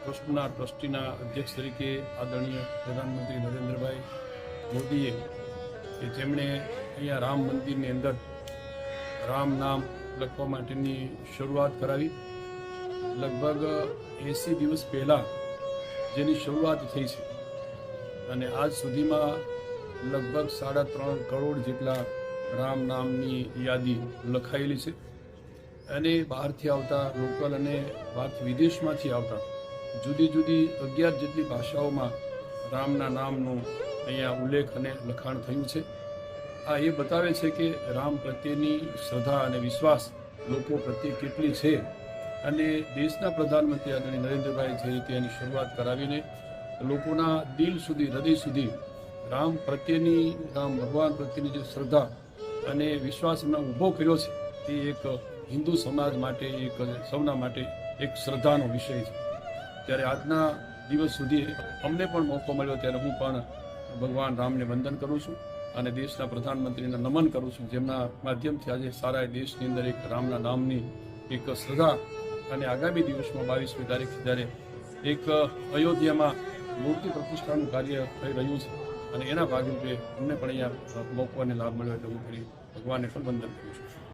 ટ્રસ્ટના ટ્રસ્ટીના અધ્યક્ષ તરીકે આદરણીય પ્રધાનમંત્રી નરેન્દ્રભાઈ મોદીએ કે જેમણે અહીંયા રામ મંદિરની અંદર રામ નામ લખવા માટેની શરૂઆત કરાવી. લગભગ 80 દિવસ પહેલાં જેની શરૂઆત થઈ છે અને આજ સુધીમાં લગભગ 3.5 કરોડ જેટલા રામ નામની યાદી લખાયેલી છે. અને બહારથી આવતા લોકલ અને બહારથી વિદેશમાંથી આવતા જુદી જુદી 11 જેટલી ભાષાઓમાં રામના નામનું અહીંયા ઉલ્લેખ અને લખાણ થયું છે. આ એ બતાવે છે કે રામ પ્રત્યેની શ્રદ્ધા અને વિશ્વાસ લોકો પ્રત્યે કેટલી છે. અને દેશના પ્રધાનમંત્રી આદરણીય નરેન્દ્રભાઈ જે રીતે એની શરૂઆત કરાવીને લોકોના દિલ સુધી, હૃદય સુધી રામ પ્રત્યેની, રામ ભગવાન પ્રત્યેની જે શ્રદ્ધા અને વિશ્વાસ એમણે ઊભો કર્યો છે તે એક હિન્દુ સમાજ માટે, એક સૌના માટે એક શ્રદ્ધાનો વિષય છે. ત્યારે આજના દિવસ સુધી અમને પણ મોકો મળ્યો ત્યારે હું પણ ભગવાન રામને વંદન કરું છું અને દેશના પ્રધાનમંત્રીને નમન કરું છું, જેમના માધ્યમથી આજે સારા દેશની અંદર એક રામના નામની એક શ્રદ્ધા અને આગામી દિવસમાં 22મી તારીખે જ્યારે એક અયોધ્યામાં મૂર્તિ પ્રતિષ્ઠાનું કાર્ય થઈ રહ્યું છે અને એના ભાગરૂપે અમને પણ અહીંયા મોકો અને લાભ મળ્યો એટલે હું ફરી ભગવાનને પણ વંદન કરું છું.